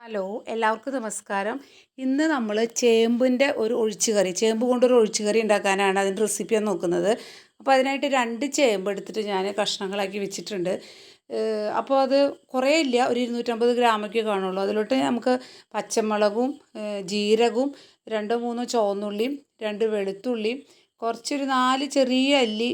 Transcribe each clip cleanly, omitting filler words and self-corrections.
Hello എല്ലാവർക്കും നമസ്കാരം. ഇന്ന് നമ്മൾ ചേമ്പിൻ്റെ ഒരു ഒഴിച്ചുകറി, ചേമ്പ് കൊണ്ടൊരു ഒഴിച്ചുകറി ഉണ്ടാക്കാനാണ് അതിൻ്റെ റെസിപ്പിയാണ് നോക്കുന്നത്. അപ്പോൾ അതിനായിട്ട് 2 ചേമ്പ് എടുത്തിട്ട് ഞാൻ കഷ്ണങ്ങളാക്കി വെച്ചിട്ടുണ്ട്. അപ്പോൾ അത് കുറേ ഇല്ല, ഒരു 250 ഗ്രാമൊക്കെ കാണുള്ളൂ. അതിലോട്ട് നമുക്ക് പച്ചമുളകും ജീരകവും 2-3 ചുവന്നുള്ളിയും 2 വെളുത്തുള്ളിയും കുറച്ചൊരു 4 ചെറിയ അല്ലി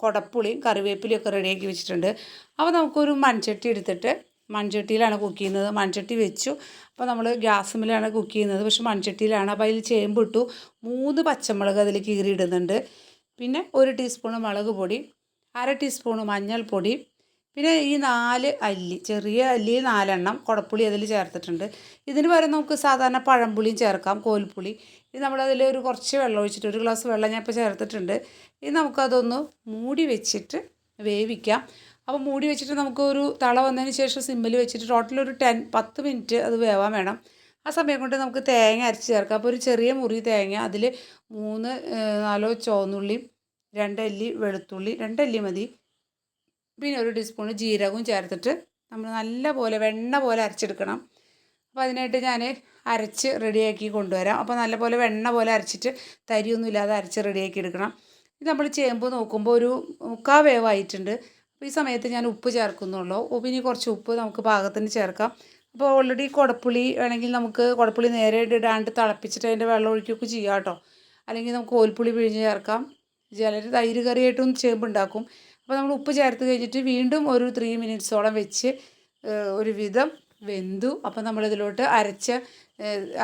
കുടപ്പുളിയും കറിവേപ്പിലയൊക്കെ റെഡിയാക്കി വെച്ചിട്ടുണ്ട്. അപ്പോൾ നമുക്കൊരു മൺചട്ടി എടുത്തിട്ട്, മൺചട്ടിയിലാണ് കുക്ക് ചെയ്യുന്നത്. മൺചട്ടി വെച്ചു. അപ്പോൾ നമ്മൾ ഗ്യാസുമ്മലാണ് കുക്ക് ചെയ്യുന്നത്, പക്ഷെ മൺചട്ടിയിലാണ്. അപ്പോൾ അതിൽ ചേമ്പ് ഇട്ടു. 3 പച്ചമുളക് അതിൽ കീറിയിടുന്നുണ്ട്. പിന്നെ 1 ടീസ്പൂണ് മുളക് പൊടി, 1/2 ടീസ്പൂണ് മഞ്ഞൾപ്പൊടി, പിന്നെ ഈ 4 അല്ലി, ചെറിയ അല്ലി 4 എണ്ണം കുടപ്പുളി അതിൽ ചേർത്തിട്ടുണ്ട്. ഇതിന് പകരം നമുക്ക് സാധാരണ പഴംപുളിയും ചേർക്കാം, കോൽപ്പുളി. ഇത് നമ്മളതിൽ ഒരു കുറച്ച് വെള്ളം ഒഴിച്ചിട്ട്, 1 ഗ്ലാസ് വെള്ളം ഞാൻ ഇപ്പോൾ ചേർത്തിട്ടുണ്ട്. ഇത് നമുക്കതൊന്ന് മൂടി വെച്ചിട്ട് വേവിക്കാം. അപ്പോൾ മൂടി വെച്ചിട്ട് നമുക്കൊരു തള വന്നതിന് ശേഷം സിമ്മിൽ വെച്ചിട്ട് ടോട്ടൽ ഒരു 10 മിനിറ്റ് അത് വേവാൻ വേണം. ആ സമയം കൊണ്ട് നമുക്ക് തേങ്ങ അരച്ച് ചേർക്കാം. അപ്പോൾ ഒരു ചെറിയ മുറി തേങ്ങ, അതിൽ 3-4 ചുവന്നുള്ളിയും 2 അല്ലി വെളുത്തുള്ളി, 2 അല്ലി മതി, പിന്നെ 1 ടീസ്പൂൺ ജീരകവും ചേർത്തിട്ട് നമ്മൾ നല്ല പോലെ വെണ്ണ പോലെ അരച്ചെടുക്കണം. അപ്പോൾ അതിനായിട്ട് ഞാൻ അരച്ച് റെഡിയാക്കി കൊണ്ടുവരാം. അപ്പോൾ നല്ല പോലെ വെണ്ണ പോലെ അരച്ചിട്ട് തരിയൊന്നും ഇല്ലാതെ അരച്ച് റെഡിയാക്കി എടുക്കണം. ഇത് നമ്മൾ ചേമ്പ് നോക്കുമ്പോൾ ഒരു 3/4 വേവായിട്ടുണ്ട്. അപ്പോൾ ഈ സമയത്ത് ഞാൻ ഉപ്പ് ചേർക്കുന്നുള്ളൂ. പിന്നെ കുറച്ച് ഉപ്പ് നമുക്ക് പാകത്തിന് ചേർക്കാം. അപ്പോൾ ഓൾറെഡി കുടപ്പുളി വേണമെങ്കിൽ നമുക്ക് കുടപ്പുളി നേരെ ഇടാണ്ട് തിളപ്പിച്ചിട്ട് അതിൻ്റെ വെള്ളം ഒഴിക്കുകയൊക്കെ ചെയ്യാം കേട്ടോ. അല്ലെങ്കിൽ നമുക്ക് കോൽപ്പുളി പിഴിഞ്ഞ് ചേർക്കാം. ചിലർ തൈര് കറിയായിട്ടും ചേമ്പ് ഉണ്ടാക്കും. അപ്പോൾ നമ്മൾ ഉപ്പ് ചേർത്ത് കഴിഞ്ഞിട്ട് വീണ്ടും ഒരു 3 മിനിറ്റ്സോളം വെച്ച് ഒരു വിധം വെന്തു. അപ്പോൾ നമ്മളിതിലോട്ട് അരച്ച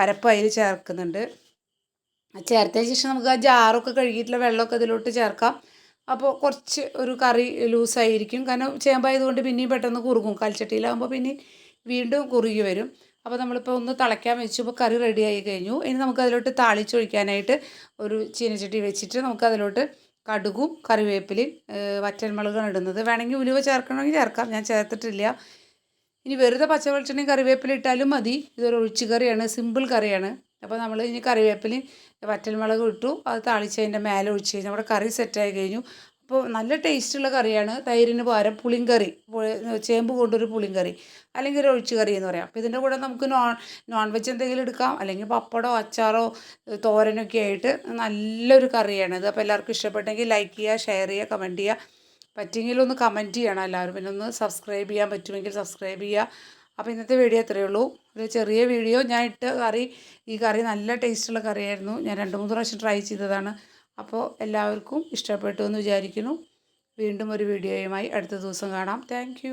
അരപ്പ് അതിൽ ചേർക്കുന്നുണ്ട്. ചേർത്തതിന് ശേഷം നമുക്ക് ആ ജാറൊക്കെ കഴുകിയിട്ടുള്ള വെള്ളമൊക്കെ ഇതിലോട്ട് ചേർക്കാം. അപ്പോൾ കുറച്ച് ഒരു കറി ലൂസായിരിക്കും, കാരണം ചേമ്പായതുകൊണ്ട് പിന്നെയും പെട്ടെന്ന് കുറുകും. കൽച്ചട്ടിയിലാകുമ്പോൾ പിന്നെ വീണ്ടും കുറുകി വരും. അപ്പോൾ നമ്മളിപ്പോൾ ഒന്ന് തിളയ്ക്കാൻ വെച്ചു. ഇപ്പോൾ കറി റെഡിയായി കഴിഞ്ഞു. ഇനി നമുക്കതിലോട്ട് താളിച്ചൊഴിക്കാനായിട്ട് ഒരു ചീനച്ചട്ടി വെച്ചിട്ട് നമുക്കതിലോട്ട് കടുകും കറിവേപ്പിലയും വറ്റൽമുളകാണ് ഇടുന്നത്. വേണമെങ്കിൽ ഉലുവ ചേർക്കണമെങ്കിൽ ചേർക്കാം, ഞാൻ ചേർത്തിട്ടില്ല. ഇനി വെറുതെ പച്ചവെളിച്ചെണ്ണയും കറിവേപ്പില ഇട്ടാലും മതി. ഇതൊരു ഒഴിച്ചു കറിയാണ്, സിമ്പിൾ കറിയാണ്. അപ്പോൾ നമ്മൾ ഇനി കറിവേപ്പിലയും വറ്റൽമുളകും ഇട്ടു, അത് താളിച്ച് അതിൻ്റെ മേലെ ഒഴിച്ച് കഴിഞ്ഞാൽ നമ്മുടെ കറി സെറ്റായി കഴിഞ്ഞു. അപ്പോൾ നല്ല ടേസ്റ്റുള്ള കറിയാണ്. തൈരിന് പകരം പുളിങ്കറി, ചേമ്പ് കൊണ്ടൊരു പുളിങ്കറി അല്ലെങ്കിൽ ഒരു ഒഴിച്ചു കറി എന്ന് പറയാം. അപ്പോൾ ഇതിൻ്റെ കൂടെ നമുക്ക് നോൺ വെജ് എന്തെങ്കിലും എടുക്കാം, അല്ലെങ്കിൽ പപ്പടമോ അച്ചാറോ തോരനൊക്കെ ആയിട്ട് നല്ലൊരു കറിയാണിത്. അപ്പോൾ എല്ലാവർക്കും ഇഷ്ടപ്പെട്ടെങ്കിൽ ലൈക്ക് ചെയ്യുക, ഷെയർ ചെയ്യുക, കമൻറ്റ് ചെയ്യുക. പറ്റുമെങ്കിൽ ഒന്ന് കമൻറ്റ് ചെയ്യണം എല്ലാവരും. പിന്നെ ഒന്ന് സബ്സ്ക്രൈബ് ചെയ്യാൻ പറ്റുമെങ്കിൽ സബ്സ്ക്രൈബ് ചെയ്യുക. അപ്പോൾ ഇന്നത്തെ വീഡിയോ ഇത്രയേ ഉള്ളൂ. ഒരു ചെറിയ വീഡിയോ. ഞാൻ ഇട്ട കറി, ഈ കറി നല്ല ടേസ്റ്റുള്ള കറിയായിരുന്നു. ഞാൻ 2-3 പ്രാവശ്യം ട്രൈ ചെയ്തതാണ്. അപ്പോൾ എല്ലാവർക്കും ഇഷ്ടപ്പെട്ടു എന്ന് വിചാരിക്കുന്നു. വീണ്ടും ഒരു വീഡിയോയുമായി അടുത്ത ദിവസം കാണാം. താങ്ക്